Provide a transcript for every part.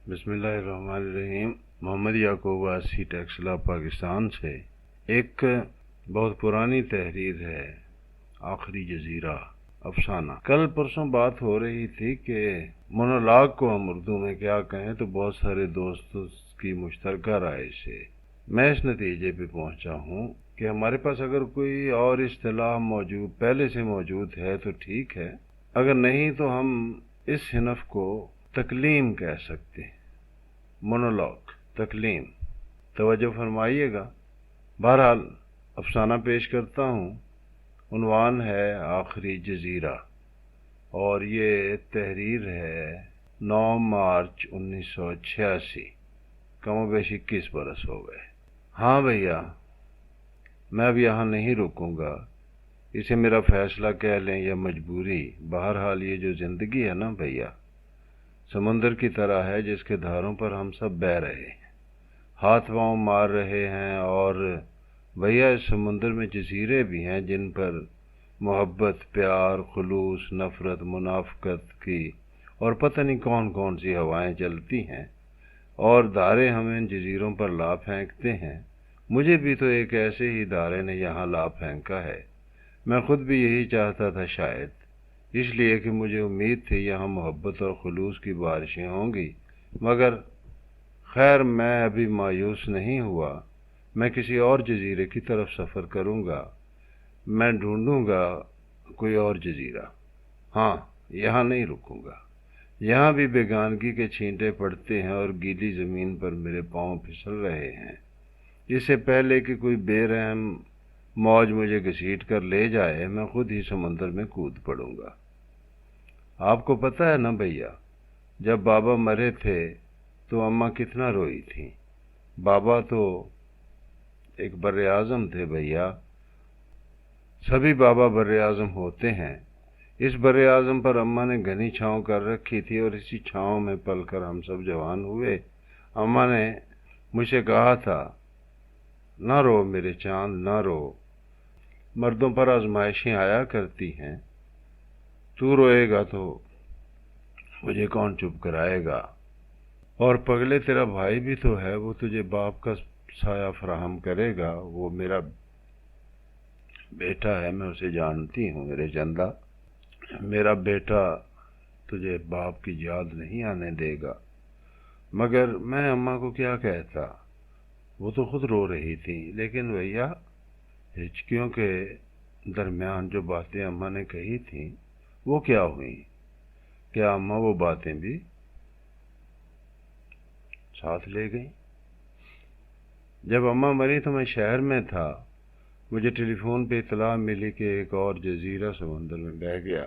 بسم اللہ الرحمن الرحیم۔ محمد یعقوب آسی ٹیکسلا پاکستان سے ایک بہت پرانی تحریر ہے، آخری جزیرہ افسانہ۔ کل پرسوں بات ہو رہی تھی کہ مونولاگ کو ہم اردو میں کیا کہیں، تو بہت سارے دوستوں کی مشترکہ رائے سے میں اس نتیجے پہ پہنچا ہوں کہ ہمارے پاس اگر کوئی اور اصطلاح پہلے سے موجود ہے تو ٹھیک ہے، اگر نہیں تو ہم اس صنف کو تکلیم کہہ سکتے ہیں۔ مونولاگ، تکلیم، توجہ فرمائیے گا۔ بہرحال افسانہ پیش کرتا ہوں، عنوان ہے آخری جزیرہ، اور یہ تحریر ہے 9 مارچ 1986، کم و بیش 21 برس ہو گئے۔ ہاں بھیا، میں اب یہاں نہیں رکوں گا، اسے میرا فیصلہ کہہ لیں یا مجبوری۔ بہرحال یہ جو زندگی ہے نا بھیا، سمندر کی طرح ہے جس کے دھاروں پر ہم سب بہہ رہے ہیں، ہاتھ پاؤں مار رہے ہیں، اور بھیا اس سمندر میں جزیرے بھی ہیں جن پر محبت، پیار، خلوص، نفرت، منافقت کی اور پتہ نہیں کون کون سی ہوائیں چلتی ہیں، اور دھارے ہمیں ان جزیروں پر لا پھینکتے ہیں۔ مجھے بھی تو ایک ایسے ہی دھارے نے یہاں لا پھینکا ہے۔ میں خود بھی یہی چاہتا تھا، شاید اس لیے کہ مجھے امید تھی یہاں محبت اور خلوص کی بارشیں ہوں گی، مگر خیر میں ابھی مایوس نہیں ہوا۔ میں کسی اور جزیرے کی طرف سفر کروں گا، میں ڈھونڈوں گا کوئی اور جزیرہ۔ ہاں، یہاں نہیں رکوں گا، یہاں بھی بیگانگی کے چھینٹے پڑتے ہیں اور گیلی زمین پر میرے پاؤں پھسل رہے ہیں۔ اس سے پہلے کہ کوئی بے رحم موج مجھے گھسیٹ کر لے جائے، میں خود ہی سمندر میں کود پڑوں گا۔ آپ کو پتہ ہے نا بھیا، جب بابا مرے تھے تو اماں کتنا روئی تھیں۔ بابا تو ایک بر اعظم تھے بھیا، سبھی بابا بر اعظم ہوتے ہیں۔ اس بر اعظم پر اماں نے گھنی چھاؤں کر رکھی تھی، اور اسی چھاؤں میں پل کر ہم سب جوان ہوئے۔ اماں نے مجھ سے کہا تھا، نہ رو میرے چاند، نہ رو، مردوں پر آزمائشیں آیا کرتی ہیں، تو روئے گا تو مجھے کون چپ کرائے گا، اور پگلے تیرا بھائی بھی تو ہے، وہ تجھے باپ کا سایہ فراہم کرے گا، وہ میرا بیٹا ہے، میں اسے جانتی ہوں میرے چندا، میرا بیٹا تجھے باپ کی یاد نہیں آنے دے گا۔ مگر میں اماں کو کیا کہتا، وہ تو خود رو رہی تھی، لیکن بھیا ہچکیوں کے درمیان جو باتیں اماں نے کہی تھیں وہ کیا ہوئیں؟ کیا اماں وہ باتیں بھی ساتھ لے گئیں؟ جب اماں مری تو میں شہر میں تھا، مجھے ٹیلی فون پہ اطلاع ملی کہ ایک اور جزیرہ سمندر میں بہہ گیا۔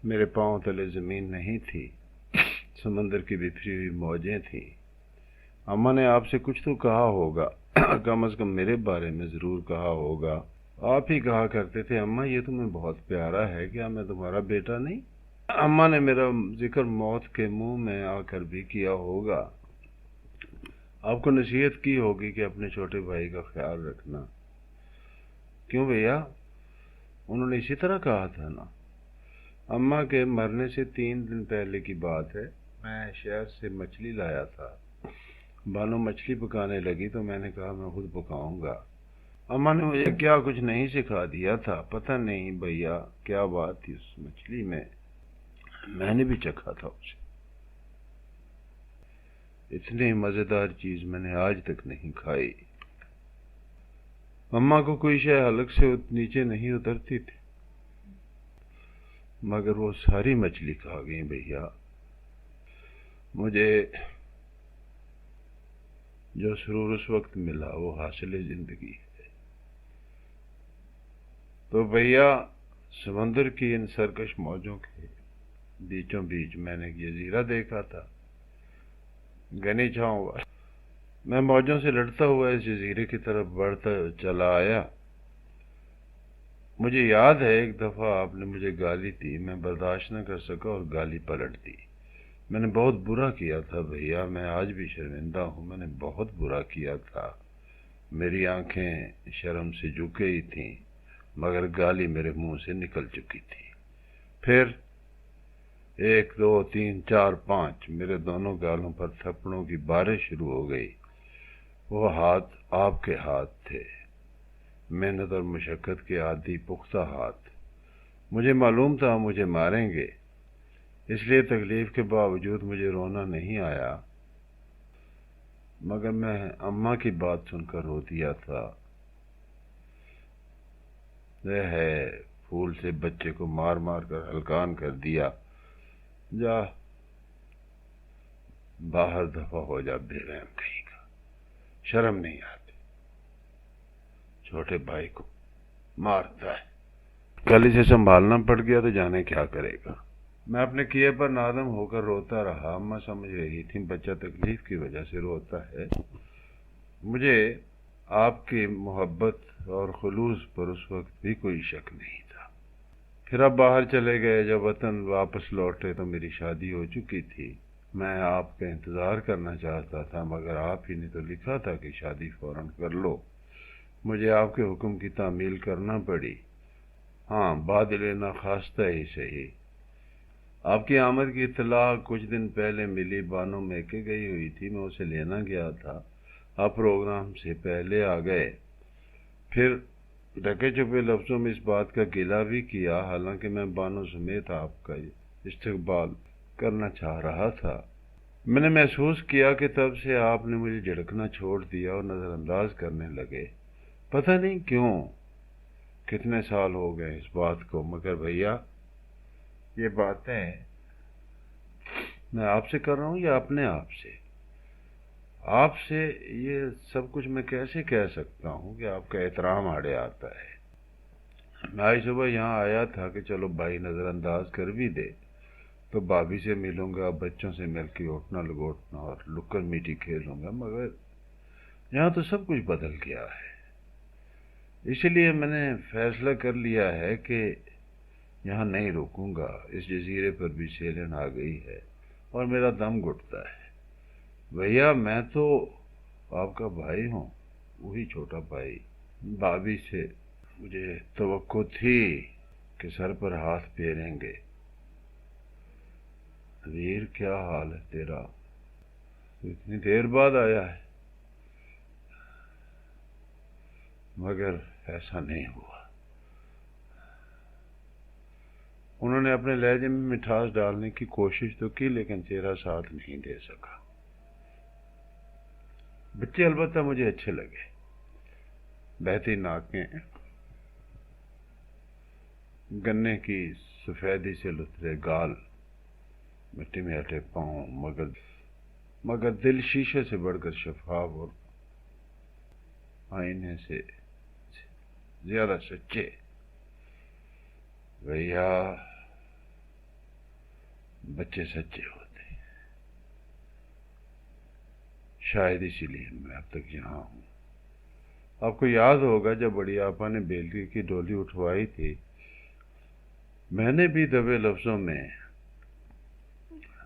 میرے پاؤں تلے زمین نہیں تھی، سمندر کی بکھری ہوئی موجیں تھیں۔ اماں نے آپ سے کچھ تو کہا ہوگا، کم از کم میرے بارے میں ضرور کہا ہوگا۔ آپ ہی کہا کرتے تھے، اماں یہ تمہیں بہت پیارا ہے، کیا میں تمہارا بیٹا نہیں؟ اماں نے میرا ذکر موت کے منہ میں آ کر بھی کیا ہوگا، آپ کو نصیحت کی ہوگی کہ اپنے چھوٹے بھائی کا خیال رکھنا۔ کیوں بھیا؟ انہوں نے اسی طرح کہا تھا نا۔ اماں کے مرنے سے 3 دن پہلے کی بات ہے، میں شہر سے مچھلی لایا تھا، بانو مچھلی پکانے لگی تو میں نے کہا میں خود پکاؤں گا۔ اماں نے مجھے کیا کچھ نہیں سکھا دیا تھا، پتہ نہیں بھیا کیا بات تھی اس مچھلی میں نے بھی چکھا تھا اسے، اتنی مزیدار چیز میں نے آج تک نہیں کھائی۔ اماں کو کوئی شے حلق سے نیچے نہیں اترتی تھی، مگر وہ ساری مچھلی کھا گئی بھیا۔ مجھے جو سرور اس وقت ملا وہ حاصل زندگی ہے۔ تو بھیا سمندر کی ان سرکش موجوں کے بیچوں بیچ میں نے ایک جزیرہ دیکھا تھا، گھنی چھاؤں والا۔ میں موجوں سے لڑتا ہوا اس جزیرے کی طرف بڑھتا چلا آیا۔ مجھے یاد ہے ایک دفعہ آپ نے مجھے گالی دی، میں برداشت نہ کر سکا اور گالی پلٹ دی۔ میں نے بہت برا کیا تھا بھیا، میں آج بھی شرمندہ ہوں، میں نے بہت برا کیا تھا۔ میری آنکھیں شرم سے جھک گئی تھیں، مگر گالی میرے منہ سے نکل چکی تھی۔ پھر 1 2 3 4 5 میرے دونوں گالوں پر تھپڑوں کی بارش شروع ہو گئی۔ وہ ہاتھ آپ کے ہاتھ تھے، محنت اور مشقت کے عادی پختہ ہاتھ۔ مجھے معلوم تھا مجھے ماریں گے، اس لیے تکلیف کے باوجود مجھے رونا نہیں آیا، مگر میں اماں کی بات سن کر رو دیا تھا۔ یہ ہے پھول سے بچے کو مار مار کر ہلکان کر دیا، جا باہر دفع ہو جا بے رحم کہیں کا، شرم نہیں آتی، چھوٹے بھائی کو مارتا ہے۔ کل اسے سنبھالنا پڑ گیا تو جانے کیا کرے گا۔ میں اپنے کیے پر نادم ہو کر روتا رہا۔ اماں سمجھ رہی تھی بچہ تکلیف کی وجہ سے روتا ہے۔ مجھے آپ کی محبت اور خلوص پر اس وقت بھی کوئی شک نہیں تھا۔ پھر اب باہر چلے گئے۔ جب وطن واپس لوٹے تو میری شادی ہو چکی تھی۔ میں آپ کا انتظار کرنا چاہتا تھا، مگر آپ ہی نے تو لکھا تھا کہ شادی فوراً کر لو۔ مجھے آپ کے حکم کی تعمیل کرنا پڑی۔ ہاں، بادل ناخواستہ ہی صحیح۔ آپ کی آمد کی اطلاع کچھ دن پہلے ملی۔ بانو میکے گئی ہوئی تھی، میں اسے لینا گیا تھا۔ آپ پروگرام سے پہلے آ گئے۔ پھر ڈھکے چھپے لفظوں میں اس بات کا گلہ بھی کیا، حالانکہ میں بانو سمیت آپ کا استقبال کرنا چاہ رہا تھا۔ میں نے محسوس کیا کہ تب سے آپ نے مجھے جھڑکنا چھوڑ دیا اور نظر انداز کرنے لگے۔ پتہ نہیں کیوں، کتنے سال ہو گئے اس بات کو، مگر بھیا یہ باتیں میں آپ سے کر رہا ہوں یا اپنے آپ سے؟ آپ سے یہ سب کچھ میں کیسے کہہ سکتا ہوں کہ آپ کا احترام آڑے آتا ہے؟ میں آج صبح یہاں آیا تھا کہ چلو بھائی نظر انداز کر بھی دے تو بھابھی سے ملوں گا، بچوں سے مل کے اٹھنا لگوٹنا اور لکر میٹی کھیلوں گا، مگر یہاں تو سب کچھ بدل گیا ہے۔ اسی لیے میں نے فیصلہ کر لیا ہے کہ یہاں نہیں رکوں گا۔ اس جزیرے پر بھی سیلن آ گئی ہے اور میرا دم گھٹتا ہے۔ بھیا میں تو آپ کا بھائی ہوں، وہی چھوٹا بھائی۔ بھابھی سے مجھے توقع تھی کہ سر پر ہاتھ پھیریں گے۔ ویر کیا حال ہے تیرا؟ اتنی دیر بعد آیا ہے، مگر ایسا نہیں ہوا۔ انہوں نے اپنے لہجے میں مٹھاس ڈالنے کی کوشش تو کی، لیکن چہرہ ساتھ نہیں دے سکا۔ بچے البتہ مجھے اچھے لگے، بہتی ناکیں، گنے کی سفیدی سے لترے گال، مٹی میں ہٹے پاؤں، مگر دل شیشے سے بڑھ کر شفاف اور آئینے سے زیادہ سچے۔ بھیا بچے سچے ہوتے ہیں، شاید اسی لیے میں اب تک یہاں ہوں۔ آپ کو یاد ہوگا جب بڑی آپا نے بیلگی کی ڈولی اٹھوائی تھی، میں نے بھی دبے لفظوں میں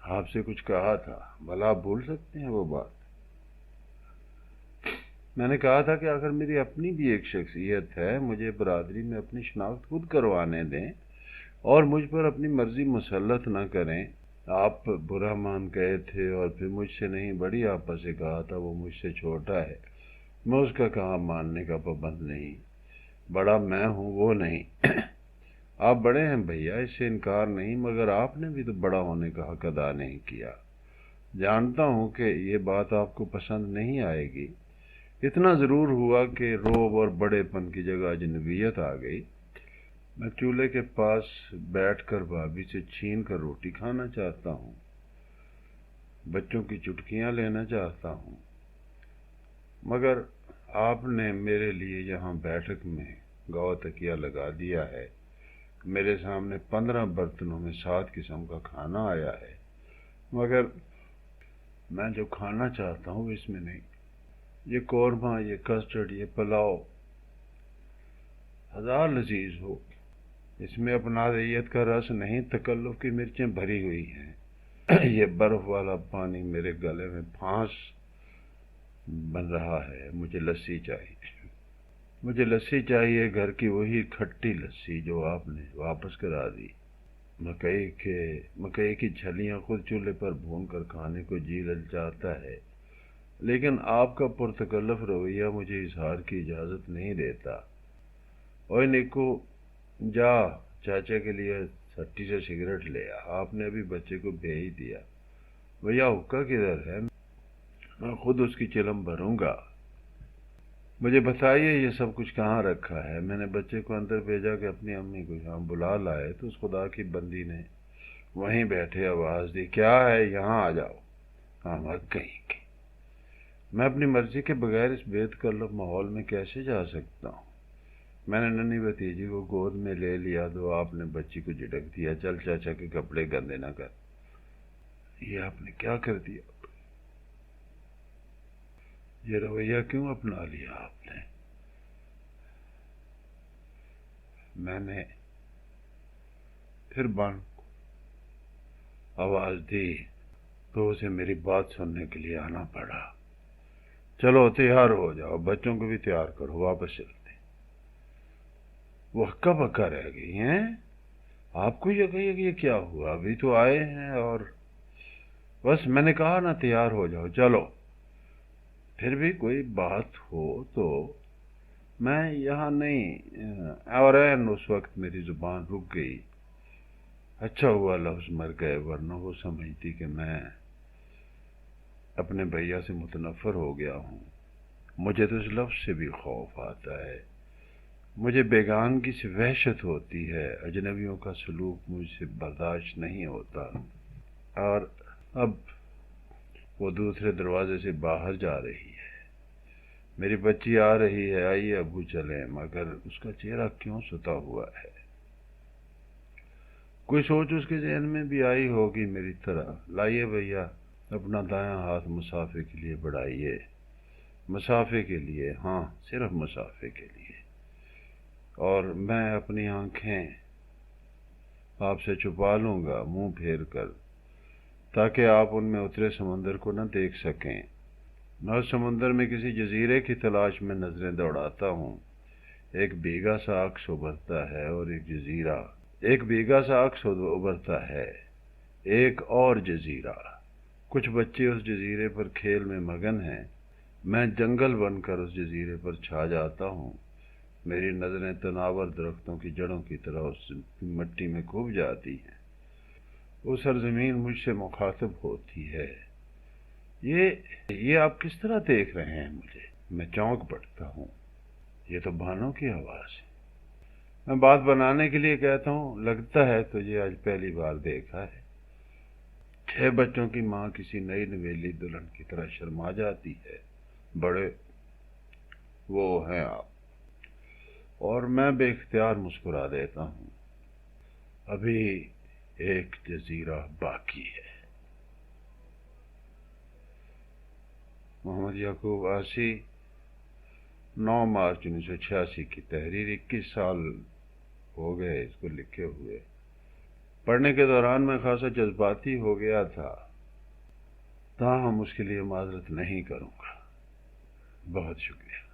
آپ سے کچھ کہا تھا۔ بھلا آپ بھول سکتے ہیں وہ بات؟ میں نے کہا تھا کہ اگر میری اپنی بھی ایک شخصیت ہے، مجھے برادری میں اپنی شناخت خود کروانے دیں اور مجھ پر اپنی مرضی مسلط نہ کریں۔ آپ برا مان گئے تھے اور پھر مجھ سے نہیں، بڑی آپا سے کہا تھا، وہ مجھ سے چھوٹا ہے، میں اس کا کہا ماننے کا پابند نہیں۔ بڑا میں ہوں، وہ نہیں۔ آپ بڑے ہیں بھیا، اس سے انکار نہیں، مگر آپ نے بھی تو بڑا ہونے کا حق ادا نہیں کیا۔ جانتا ہوں کہ یہ بات آپ کو پسند نہیں آئے گی۔ اتنا ضرور ہوا کہ روب اور بڑے پن کی جگہ اجنبیت آ گئی۔ میں چولہے کے پاس بیٹھ کر بھابھی سے چھین کر روٹی کھانا چاہتا ہوں، بچوں کی چٹکیاں لینا چاہتا ہوں، مگر آپ نے میرے لیے یہاں بیٹھک میں گاؤ تکیہ لگا دیا ہے۔ میرے سامنے 15 برتنوں میں 7 قسم کا کھانا آیا ہے، مگر میں جو کھانا چاہتا ہوں اس میں نہیں۔ یہ قورمہ، یہ کسٹرڈ، یہ پلاؤ ہزار لذیذ ہو، اس میں اپنادیت کا رس نہیں، تکلف کی مرچیں بھری ہوئی ہیں۔ یہ برف والا پانی میرے گلے میں پھانس بن رہا ہے۔ مجھے لسی چاہیے، مجھے لسی چاہیے، گھر کی وہی کھٹی لسی جو آپ نے واپس کرا دی۔ مکئی کی چھلیاں خود چولہے پر بھون کر کھانے کو جی للچاتا ہے، لیکن آپ کا پرتکلف رویہ مجھے اظہار کی اجازت نہیں دیتا۔ اوے نیکو، جا چاچا کے لیے سٹی سے سگریٹ لے آ، آپ نے ابھی بچے کو بھیج دیا۔ بھیا حکا کدھر ہے؟ میں خود اس کی چلم بھروں گا۔ مجھے بتائیے یہ سب کچھ کہاں رکھا ہے؟ میں نے بچے کو اندر بھیجا کہ اپنی امی کو یہاں بلا لائے تو اس خدا کی بندی نے وہیں بیٹھے آواز دی، کیا ہے یہاں آ جاؤ۔ احمق کہیں کی، میں اپنی مرضی کے بغیر اس بے تکلف ماحول میں کیسے جا سکتا ہوں؟ میں نے ننھی بھتیجی کو گود میں لے لیا تو آپ نے بچی کو جھٹک دیا، چل چاچا کے کپڑے گندے نہ کر۔ یہ آپ نے کیا کر دیا؟ یہ رویہ کیوں اپنا لیا آپ نے؟ میں نے پھر بان آواز دی تو اسے میری بات سننے کے لیے آنا پڑا۔ چلو تیار ہو جاؤ، بچوں کو بھی تیار کرو، واپس چلتے۔ وہ ہکا بکا رہ گئی ہیں۔ آپ کو یہ کہیے کہ یہ کیا ہوا؟ ابھی تو آئے ہیں اور بس میں نے کہا نا تیار ہو جاؤ، چلو۔ پھر بھی کوئی بات ہو تو میں یہاں نہیں، اور اس وقت میری زبان رک گئی۔ اچھا ہوا لفظ مر گئے، ورنہ وہ سمجھتی کہ میں اپنے بھیا سے متنفر ہو گیا ہوں۔ مجھے تو اس لفظ سے بھی خوف آتا ہے، مجھے بیگانگی سے وحشت ہوتی ہے، اجنبیوں کا سلوک مجھ سے برداشت نہیں ہوتا۔ اور اب وہ دوسرے دروازے سے باہر جا رہی ہے، میری بچی آ رہی ہے، آئیے ابو چلیں، مگر اس کا چہرہ کیوں ستا ہوا ہے؟ کوئی سوچ اس کے ذہن میں بھی آئی ہوگی میری طرح۔ لائیے بھیا اپنا دایاں ہاتھ مسافے کے لیے بڑھائیے، مسافے کے لیے، ہاں صرف مسافے کے لیے، اور میں اپنی آنکھیں آپ سے چھپا لوں گا منہ پھیر کر، تاکہ آپ ان میں اترے سمندر کو نہ دیکھ سکیں۔ میں اس سمندر میں کسی جزیرے کی تلاش میں نظریں دوڑاتا ہوں، ایک بھیگا سا عکس ابھرتا ہے اور ایک جزیرہ، ایک بھیگا سا عکس ابھرتا ہے، ایک اور جزیرہ۔ کچھ بچے اس جزیرے پر کھیل میں مگن ہیں، میں جنگل بن کر اس جزیرے پر چھا جاتا ہوں، میری نظریں تناور درختوں کی جڑوں کی طرح اس مٹی میں کھب جاتی ہیں، وہ سرزمین مجھ سے مخاطب ہوتی ہے۔ یہ آپ کس طرح دیکھ رہے ہیں مجھے؟ میں چونک پڑتا ہوں، یہ تو بانوں کی آواز ہے۔ میں بات بنانے کے لیے کہتا ہوں، لگتا ہے تجھے آج پہلی بار دیکھا ہے۔ 6 بچوں کی ماں کسی نئی نویلی دلہن کی طرح شرما جاتی ہے۔ بڑے وہ ہیں آپ، اور میں بے اختیار مسکرا دیتا ہوں۔ ابھی ایک جزیرہ باقی ہے۔ محمد یعقوب آسی، 9 مارچ 1986 کی تحریر، 21 سال ہو گئے اس کو لکھے ہوئے۔ پڑھنے کے دوران میں خاصا جذباتی ہو گیا تھا، تاہم اس کے لیے معذرت نہیں کروں گا۔ بہت شکریہ۔